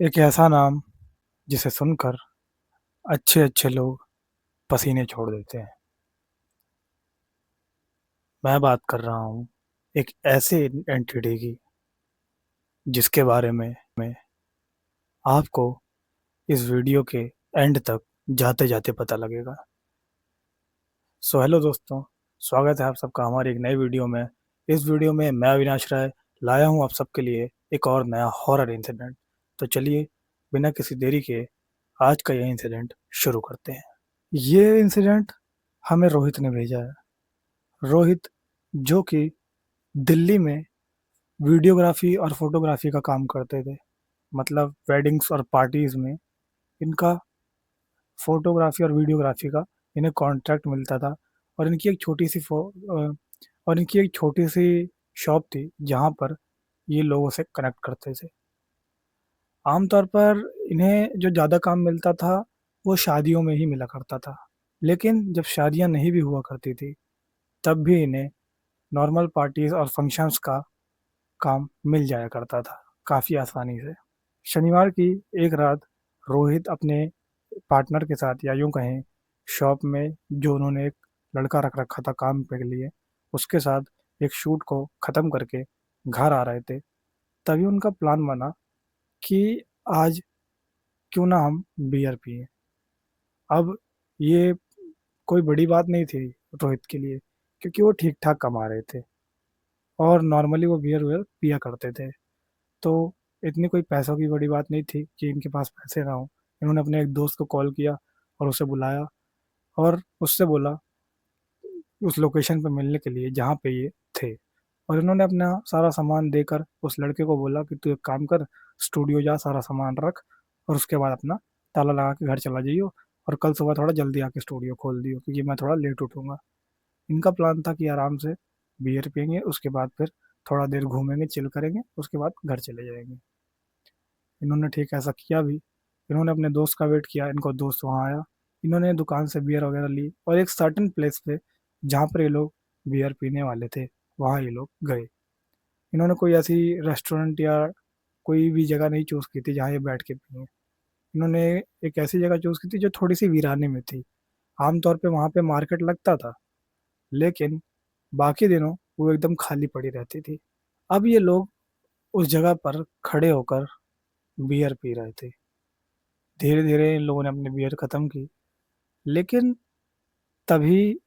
एक ऐसा नाम जिसे सुनकर अच्छे-अच्छे लोग पसीने छोड़ देते हैं। मैं बात कर रहा हूँ एक ऐसे एंटिटी की जिसके बारे में आपको इस वीडियो के एंड तक जाते-जाते पता लगेगा। सो हेलो दोस्तों, स्वागत है आप सबका हमारी एक नई वीडियो में। इस वीडियो में मैं अविनाश राय लाया हूँ आप सबके लिए एक और नया हॉरर इंसिडेंट। तो चलिए बिना किसी देरी के आज का ये इंसिडेंट शुरू करते हैं। ये इंसिडेंट हमें रोहित ने भेजा है। रोहित जो कि दिल्ली में वीडियोग्राफी और फोटोग्राफी का काम करते थे। मतलब वेडिंग्स और पार्टीज में इनका फोटोग्राफी और वीडियोग्राफी का इन्हें कॉन्ट्रैक्ट मिलता था। और इनकी एक छोटी सी और इनकी एक छोटी सी शॉप थी जहाँ पर ये लोगों से कनेक्ट करते थे। आमतौर पर इन्हें जो ज़्यादा काम मिलता था वो शादियों में ही मिला करता था। लेकिन जब शादियां नहीं भी हुआ करती थी तब भी इन्हें नॉर्मल पार्टीज और फंक्शंस का काम मिल जाया करता था काफ़ी आसानी से। शनिवार की एक रात रोहित अपने पार्टनर के साथ या यूं कहें शॉप में जो उन्होंने एक लड़का रख रखा था काम के लिए उसके साथ एक शूट को ख़त्म करके घर आ रहे थे। तभी उनका प्लान बना कि आज क्यों ना हम बियर पिए। अब ये कोई बड़ी बात नहीं थी रोहित के लिए क्योंकि वो ठीक ठाक कमा रहे थे और नॉर्मली वो बियर वेयर पिया करते थे। तो इतनी कोई पैसों की बड़ी बात नहीं थी कि इनके पास पैसे ना हो। इन्होंने अपने एक दोस्त को कॉल किया और उसे बुलाया और उससे बोला उस लोकेशन पे मिलने के लिए जहाँ पे ये थे। और इन्होंने अपना सारा सामान देकर उस लड़के को बोला कि तू एक काम कर, स्टूडियो जा, सारा सामान रख और उसके बाद अपना ताला लगा के घर चला जाइयो और कल सुबह थोड़ा जल्दी आके स्टूडियो खोल दियो क्योंकि मैं थोड़ा लेट उठूंगा। इनका प्लान था कि आराम से बियर पियेंगे, उसके बाद फिर थोड़ा देर घूमेंगे, चिल करेंगे, उसके बाद घर चले जाएंगे। इन्होंने ठीक ऐसा किया भी। इन्होंने अपने दोस्त का वेट किया, इनको दोस्त वहाँ आया। इन्होंने दुकान से बियर वगैरह ली और एक सर्टेन प्लेस पे जहाँ पर ये लोग बियर पीने वाले थे वहाँ ये लोग गए। इन्होंने कोई ऐसी रेस्टोरेंट या कोई भी जगह नहीं चूज़ की थी जहाँ ये बैठ के पिए। इन्होंने एक ऐसी जगह चूज़ की थी जो थोड़ी सी वीराने में थी। आमतौर पे वहाँ पे मार्केट लगता था लेकिन बाकी दिनों वो एकदम खाली पड़ी रहती थी। अब ये लोग उस जगह पर खड़े होकर बियर पी रहे थे। धीरे धीरे इन लोगों ने अपनी बियर खत्म की लेकिन तभी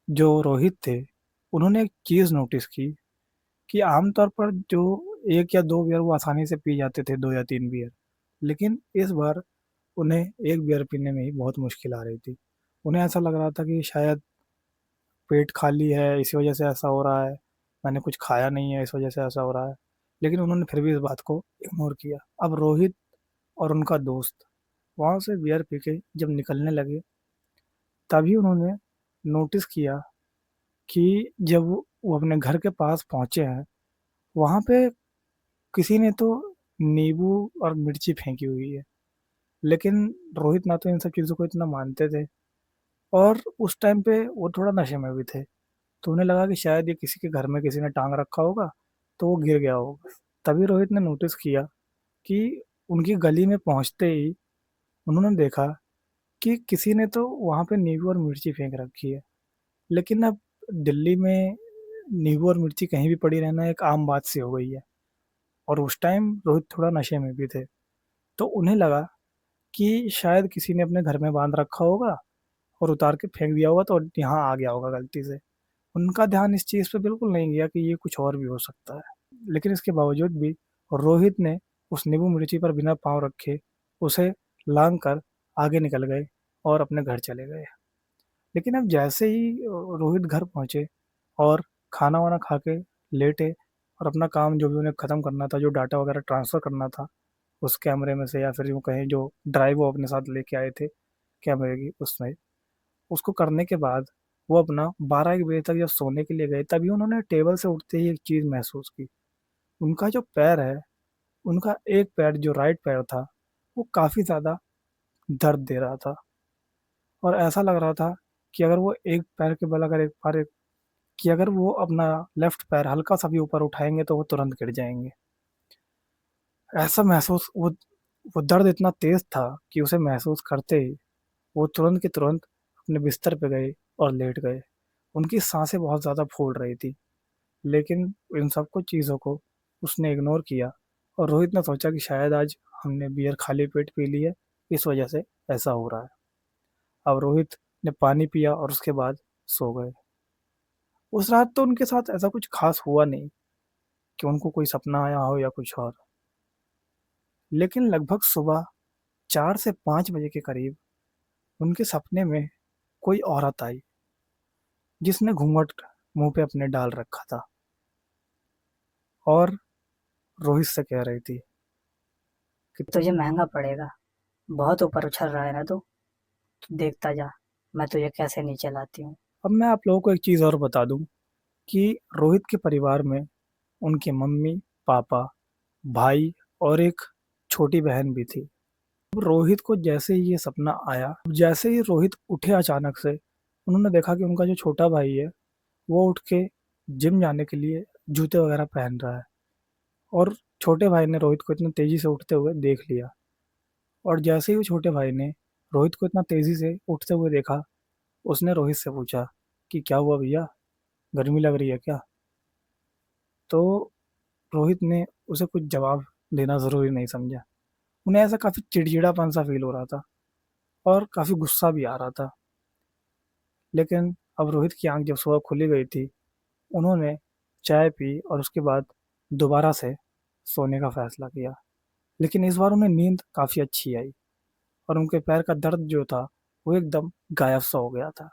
जो रोहित थे उन्होंने एक चीज़ नोटिस की कि आमतौर पर जो एक या दो बियर वो आसानी से पी जाते थे, दो या तीन बियर। लेकिन इस बार उन्हें एक बियर पीने में ही बहुत मुश्किल आ रही थी। उन्हें ऐसा लग रहा था कि शायद पेट खाली है इसी वजह से ऐसा हो रहा है, मैंने कुछ खाया नहीं है इस वजह से ऐसा हो रहा है। लेकिन उन्होंने फिर भी इस बात को इग्नोर किया। अब रोहित और उनका दोस्त वहाँ से बियर पी के जब निकलने लगे तभी उन्होंने नोटिस किया कि जब वो अपने घर के पास पहुँचे हैं वहाँ पे किसी ने तो नींबू और मिर्ची फेंकी हुई है। लेकिन रोहित ना तो इन सब चीज़ों को इतना मानते थे और उस टाइम पे वो थोड़ा नशे में भी थे। तो उन्हें लगा कि शायद ये किसी के घर में किसी ने टांग रखा होगा तो वो गिर गया होगा। तभी रोहित ने नोटिस किया कि उनकी गली में पहुंचते ही उन्होंने देखा कि किसी ने तो वहां पे नींबू और मिर्ची फेंक रखी है। लेकिन अब दिल्ली में नींबू और मिर्ची कहीं भी पड़ी रहना एक आम बात सी हो गई है और उस टाइम रोहित थोड़ा नशे में भी थे। तो उन्हें लगा कि शायद किसी ने अपने घर में बांध रखा होगा और उतार के फेंक दिया होगा तो यहाँ आ गया होगा गलती से। उनका ध्यान इस चीज़ पे बिल्कुल नहीं गया कि ये कुछ और भी हो सकता है। लेकिन इसके बावजूद भी रोहित ने उस नींबू मिर्ची पर बिना पाँव रखे उसे लांग कर आगे निकल गए और अपने घर चले गए। लेकिन अब जैसे ही रोहित घर पहुंचे और खाना वाना खा के लेटे और अपना काम जो भी उन्हें ख़त्म करना था, जो डाटा वगैरह ट्रांसफ़र करना था उस कैमरे में से या फिर यूँ कहें जो ड्राइव वो अपने साथ लेके आए थे कैमरे की उसमें, उसको करने के बाद वो अपना 12-1 बजे तक जब सोने के लिए गए तभी उन्होंने टेबल से उठते ही एक चीज़ महसूस की। उनका जो पैर है, उनका एक पैर जो राइट पैर था वो काफ़ी ज़्यादा दर्द दे रहा था और ऐसा लग रहा था कि अगर वो एक पैर के बल अगर एक बार कि अगर वो अपना लेफ्ट पैर हल्का सा भी ऊपर उठाएंगे तो वो तुरंत गिर जाएंगे। ऐसा महसूस वो वो दर्द इतना तेज था कि उसे महसूस करते ही वो तुरंत के तुरंत अपने बिस्तर पे गए और लेट गए। उनकी सांसें बहुत ज़्यादा फूल रही थी, लेकिन इन सब कुछ चीज़ों को उसने इग्नोर किया और रोहित ने सोचा कि शायद आज हमने बियर खाली पेट पी ली है, इस वजह से ऐसा हो रहा है। अब रोहित ने पानी पिया और उसके बाद सो गए। उस रात तो उनके साथ ऐसा कुछ खास हुआ नहीं कि उनको कोई सपना आया हो या कुछ और। लेकिन लगभग सुबह 4 से 5 बजे के करीब उनके सपने में कोई औरत आई, जिसने घूंघट मुंह पे अपने डाल रखा था और रोहित से कह रही थी कि तुझे महंगा पड़ेगा। बहुत ऊपर उछल रहा है ना तू देखता जा, मैं तुझे कैसे नीचे लाती हूँ। अब मैं आप लोगों को एक चीज़ और बता दूं कि रोहित के परिवार में उनकी मम्मी, पापा, भाई और एक छोटी बहन भी थी। अब रोहित को जैसे ही ये सपना आया, जैसे ही रोहित उठे अचानक से, उन्होंने देखा कि उनका जो छोटा भाई है वो उठ के जिम जाने के लिए जूते वगैरह पहन रहा है। और छोटे भाई ने रोहित को इतनी तेजी से उठते हुए देख लिया। और जैसे ही वो छोटे भाई ने रोहित को इतना तेजी से उठते हुए देखा, उसने रोहित से पूछा कि क्या हुआ भैया, गर्मी लग रही है क्या? तो रोहित ने उसे कुछ जवाब देना ज़रूरी नहीं समझा। उन्हें ऐसा काफ़ी चिड़चिड़ापन सा फील हो रहा था और काफ़ी गुस्सा भी आ रहा था। लेकिन अब रोहित की आंख जब सुबह खुली गई थी, उन्होंने चाय पी और उसके बाद दोबारा से सोने का फैसला किया। लेकिन इस बार उन्हें नींद काफ़ी अच्छी आई और उनके पैर का दर्द जो था वो एकदम गायब सा हो गया था।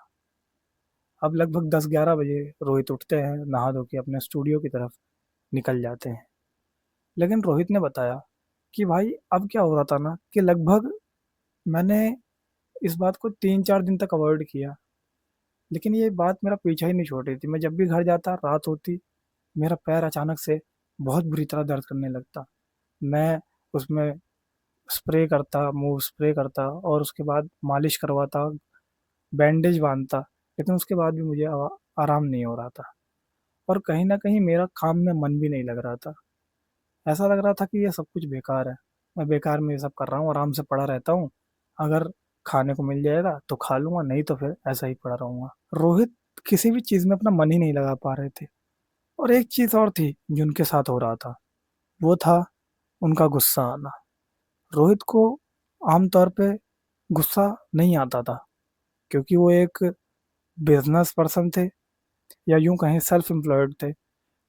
अब लगभग 10-11 बजे रोहित उठते हैं, नहा धो के अपने स्टूडियो की तरफ निकल जाते हैं। लेकिन रोहित ने बताया कि भाई अब क्या हो रहा था ना कि लगभग मैंने इस बात को 3-4 दिन तक अवॉइड किया, लेकिन ये बात मेरा पीछा ही नहीं छोड़ रही थी। मैं जब भी घर जाता, रात होती, मेरा पैर अचानक से बहुत बुरी तरह दर्द करने लगता। मैं उसमें स्प्रे करता, मूव स्प्रे करता और उसके बाद मालिश करवाता, बैंडेज बांधता, लेकिन उसके बाद भी मुझे आराम नहीं हो रहा था। और कहीं न कहीं मेरा काम में मन भी नहीं लग रहा था। ऐसा लग रहा था कि ये सब कुछ बेकार है। मैं बेकार में ये सब कर रहा हूँ, आराम से पड़ा रहता हूँ। अगर खाने को मिल जाएगा तो खा लूँगा, नहीं तो फिर ऐसा ही पड़ा रहूँगा। रोहित किसी भी चीज़ में अपना मन ही नहीं लगा पा रहे थे। और एक चीज़ और थी जो उनके साथ हो रहा था, वो था उनका गुस्सा आना। रोहित को आम तौर पे गुस्सा नहीं आता था, क्योंकि वो एक बिज़नेस पर्सन थे या यूँ कहें सेल्फ एम्प्लॉयड थे।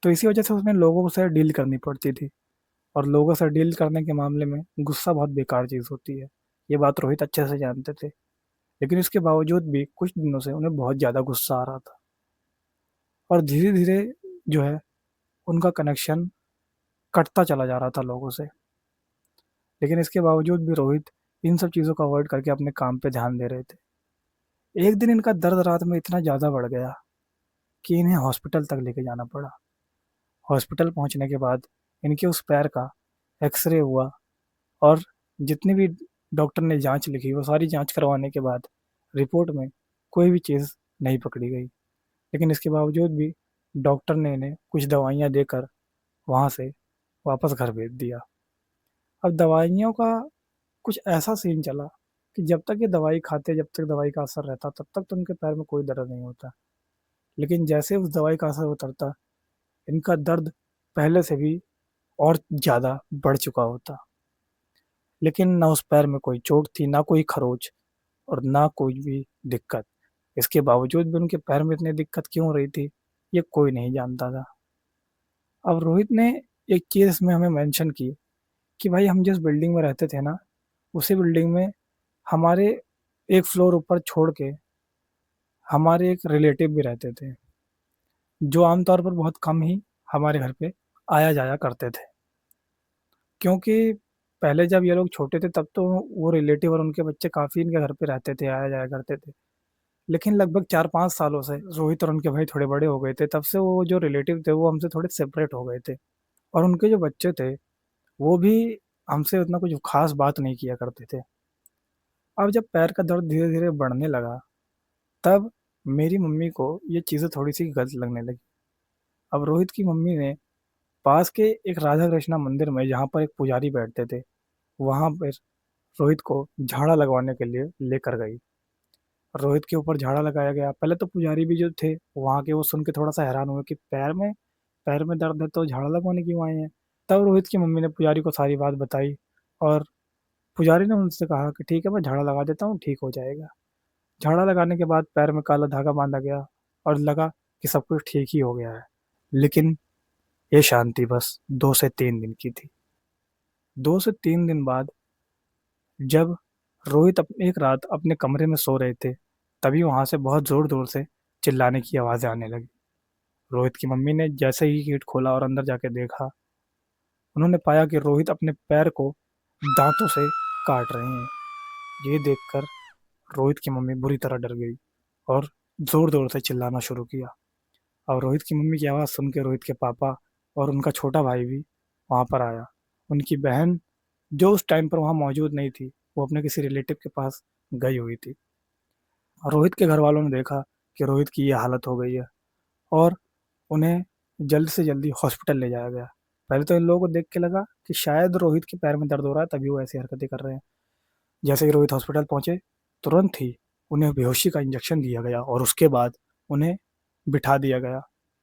तो इसी वजह से उसमें लोगों से डील करनी पड़ती थी और लोगों से डील करने के मामले में गुस्सा बहुत बेकार चीज़ होती है। ये बात रोहित अच्छे से जानते थे। लेकिन इसके बावजूद भी कुछ दिनों से उन्हें बहुत ज़्यादा गुस्सा आ रहा था और धीरे-धीरे जो है उनका कनेक्शन कटता चला जा रहा था लोगों से। लेकिन इसके बावजूद भी रोहित इन सब चीज़ों को अवॉइड करके अपने काम पे ध्यान दे रहे थे। एक दिन इनका दर्द रात में इतना ज़्यादा बढ़ गया कि इन्हें हॉस्पिटल तक लेके जाना पड़ा। हॉस्पिटल पहुंचने के बाद इनके उस पैर का एक्सरे हुआ और जितनी भी डॉक्टर ने जांच लिखी वो सारी जांच करवाने के बाद रिपोर्ट में कोई भी चीज़ नहीं पकड़ी गई। लेकिन इसके बावजूद भी डॉक्टर ने इन्हें कुछ दवाइयाँ देकर वहाँ से वापस घर भेज दिया। अब दवाइयों का कुछ ऐसा सीन चला कि जब तक ये दवाई खाते, जब तक दवाई का असर रहता, तब तक तो उनके पैर में कोई दर्द नहीं होता। लेकिन जैसे उस दवाई का असर उतरता, इनका दर्द पहले से भी और ज़्यादा बढ़ चुका होता। लेकिन ना उस पैर में कोई चोट थी, ना कोई खरोच और ना कोई भी दिक्कत। इसके बावजूद भी उनके पैर में इतनी दिक्कत क्यों हो रही थी, ये कोई नहीं जानता था। अब रोहित ने एक चीज़ इसमें हमें मेंशन की कि भाई हम जिस बिल्डिंग में रहते थे ना, उसी बिल्डिंग में हमारे एक फ्लोर ऊपर छोड़ के हमारे एक रिलेटिव भी रहते थे, जो आमतौर पर बहुत कम ही हमारे घर पे आया जाया करते थे। क्योंकि पहले जब ये लोग छोटे थे तब तो वो रिलेटिव और उनके बच्चे काफ़ी इनके घर पे रहते थे, आया जाया करते थे। लेकिन लगभग 4-5 सालों से रोहित और उनके भाई थोड़े बड़े हो गए थे, तब से वो जो रिलेटिव थे वो हमसे थोड़े सेपरेट हो गए थे। और उनके जो बच्चे थे वो भी हमसे उतना कुछ खास बात नहीं किया करते थे। अब जब पैर का दर्द धीरे धीरे बढ़ने लगा, तब मेरी मम्मी को ये चीज़ें थोड़ी सी गलत लगने लगी। अब रोहित की मम्मी ने पास के एक राधा कृष्णा मंदिर में, जहाँ पर एक पुजारी बैठते थे, वहाँ पर रोहित को झाड़ा लगवाने के लिए लेकर गई। रोहित के ऊपर झाड़ा लगाया गया। पहले तो पुजारी भी जो थे वहाँ के, वो सुन के थोड़ा सा हैरान हुए कि पैर में दर्द है तो झाड़ा लगवाने क्यों आए हैं। तब रोहित की मम्मी ने पुजारी को सारी बात बताई, और पुजारी ने उनसे कहा कि ठीक है, मैं झाड़ा लगा देता हूँ, ठीक हो जाएगा। झाड़ा लगाने के बाद पैर में काला धागा बांधा गया और लगा कि सब कुछ ठीक ही हो गया है। लेकिन ये शांति बस 2 से 3 दिन की थी। 2 से 3 दिन बाद जब रोहित एक रात अपने कमरे में सो रहे थे, तभी वहां से बहुत जोर जोर से चिल्लाने की आवाजें आने लगी। रोहित की मम्मी ने जैसे ही गेट खोला और अंदर जाके देखा, उन्होंने पाया कि रोहित अपने पैर को दांतों से काट रहे हैं। ये देखकर रोहित की मम्मी बुरी तरह डर गई और जोर जोर से चिल्लाना शुरू किया। और रोहित की मम्मी की आवाज़ सुन के रोहित के पापा और उनका छोटा भाई भी वहाँ पर आया। उनकी बहन, जो उस टाइम पर वहाँ मौजूद नहीं थी, वो अपने किसी रिलेटिव के पास गई हुई थी। और रोहित के घर वालों ने देखा कि रोहित की ये हालत हो गई है, और उन्हें जल्द से जल्दी हॉस्पिटल ले जाया गया। पहले तो इन लोगों को देख के लगा कि शायद रोहित के पैर में दर्द हो रहा है, तभी वो ऐसी हरकतें कर रहे हैं। जैसे ही रोहित हॉस्पिटल पहुंचे, तुरंत ही उन्हें बेहोशी का इंजेक्शन दिया गया, और उसके बाद उन्हें बिठा दिया गया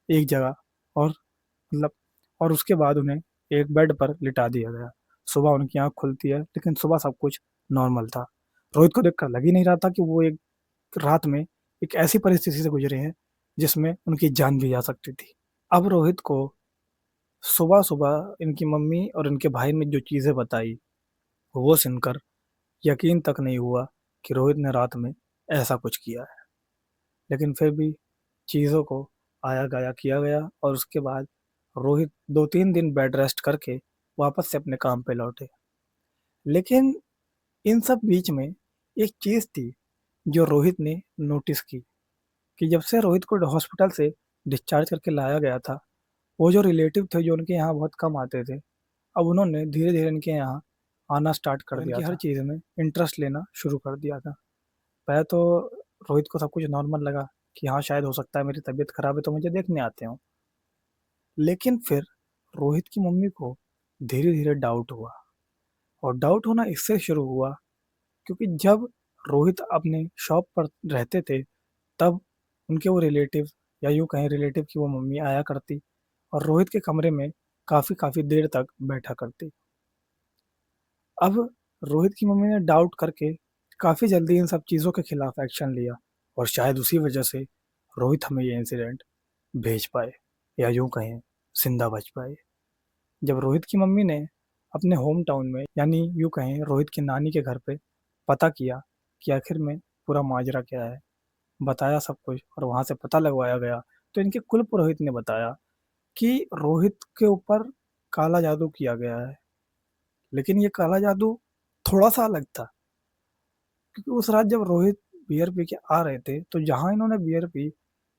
एक जगह, और मतलब और उसके बाद उन्हें एक बेड पर लिटा दिया गया। सुबह उनकी आंख खुलती है, लेकिन सुबह सब कुछ नॉर्मल था। रोहित को देखकर लग ही नहीं रहा था कि वो एक रात में एक ऐसी परिस्थिति से गुजरे हैं जिसमें उनकी जान भी जा सकती थी। अब रोहित को सुबह सुबह इनकी मम्मी और इनके भाई ने जो चीज़ें बताई, वो सुनकर यकीन तक नहीं हुआ कि रोहित ने रात में ऐसा कुछ किया है। लेकिन फिर भी चीज़ों को आया गया किया गया, और उसके बाद रोहित 2-3 दिन बेड रेस्ट करके वापस से अपने काम पे लौटे। लेकिन इन सब बीच में एक चीज़ थी जो रोहित ने नोटिस की, कि जब से रोहित को हॉस्पिटल से डिस्चार्ज करके लाया गया था, वो जो रिलेटिव थे जो उनके यहाँ बहुत कम आते थे, अब उन्होंने धीरे धीरे इनके यहाँ आना स्टार्ट कर दिया था। हर चीज़ में इंटरेस्ट लेना शुरू कर दिया था। पहले तो रोहित को सब कुछ नॉर्मल लगा कि हाँ, शायद हो सकता है मेरी तबीयत खराब है तो मुझे देखने आते हो। लेकिन फिर रोहित की मम्मी को धीरे धीरे डाउट हुआ, और डाउट होना इससे शुरू हुआ क्योंकि जब रोहित अपने शॉप पर रहते थे, तब उनके वो रिलेटिव, या यूँ कहें रिलेटिव की वो मम्मी आया करती और रोहित के कमरे में काफ़ी काफ़ी देर तक बैठा करती। अब रोहित की मम्मी ने डाउट करके काफ़ी जल्दी इन सब चीज़ों के खिलाफ एक्शन लिया, और शायद उसी वजह से रोहित हमें ये इंसिडेंट भेज पाए, या यूँ कहें जिंदा बच पाए। जब रोहित की मम्मी ने अपने होम टाउन में, यानी यूँ कहें रोहित की नानी के घर पे पता किया कि आखिर में पूरा माजरा क्या है, बताया सब कुछ, और वहाँ से पता लगवाया गया, तो इनके कुल पुरोहित ने बताया कि रोहित के ऊपर काला जादू किया गया है। लेकिन ये काला जादू थोड़ा सा अलग था, क्योंकि उस रात जब रोहित बियर पी के आ रहे थे, तो जहाँ इन्होंने बियर पी,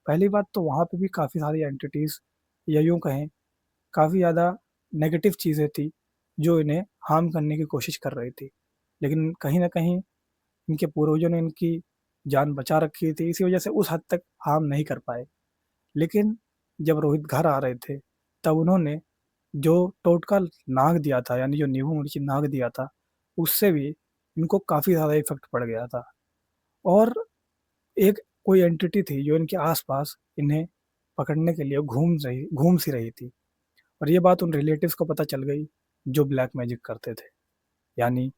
पहली बात तो वहाँ पे भी काफ़ी सारी एंटिटीज, या यूँ कहें काफ़ी ज़्यादा नेगेटिव चीज़ें थी जो इन्हें हार्म करने की कोशिश कर रही थी। लेकिन कहीं ना कहीं इनके पूर्वजों ने इनकी जान बचा रखी थी, इसी वजह से उस हद तक हार्म नहीं कर पाए। लेकिन जब रोहित घर आ रहे थे, तब उन्होंने जो टोटका नाग दिया था, यानी जो नींबू मिर्ची नाग दिया था, उससे भी इनको काफ़ी ज़्यादा इफेक्ट पड़ गया था। और एक कोई एंटिटी थी जो इनके आसपास इन्हें पकड़ने के लिए घूम सी रही थी। और ये बात उन रिलेटिव्स को पता चल गई जो ब्लैक मैजिक करते थे, यानी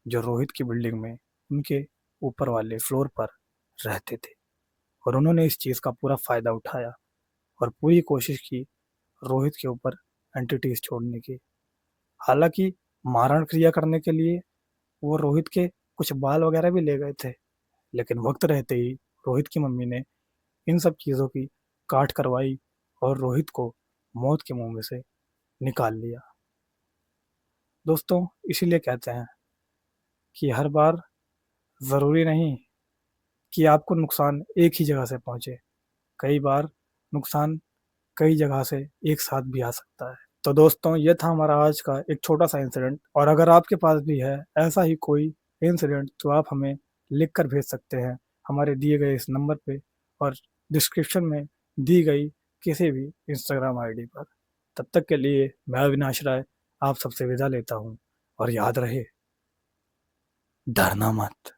जो रोहित की बिल्डिंग में उनके ऊपर वाले फ्लोर पर रहते थे। और उन्होंने इस चीज़ का पूरा फ़ायदा उठाया और पूरी कोशिश की रोहित के ऊपर एंटिटीज छोड़ने की। हालांकि मारण क्रिया करने के लिए वो रोहित के कुछ बाल वगैरह भी ले गए थे, लेकिन वक्त रहते ही रोहित की मम्मी ने इन सब चीज़ों की काट करवाई और रोहित को मौत के मुंह में से निकाल लिया। दोस्तों, इसीलिए कहते हैं कि हर बार ज़रूरी नहीं कि आपको नुकसान एक ही जगह से पहुंचे, कई बार नुकसान कई जगह से एक साथ भी आ सकता है। तो दोस्तों, ये था हमारा आज का एक छोटा सा इंसिडेंट, और अगर आपके पास भी है ऐसा ही कोई इंसिडेंट तो आप हमें लिख कर भेज सकते हैं हमारे दिए गए इस नंबर पे, और डिस्क्रिप्शन में दी गई किसी भी इंस्टाग्राम आईडी पर। तब तक के लिए मैं अविनाश राय आप सबसे विदा लेता हूँ। और याद रहे, डरना मत।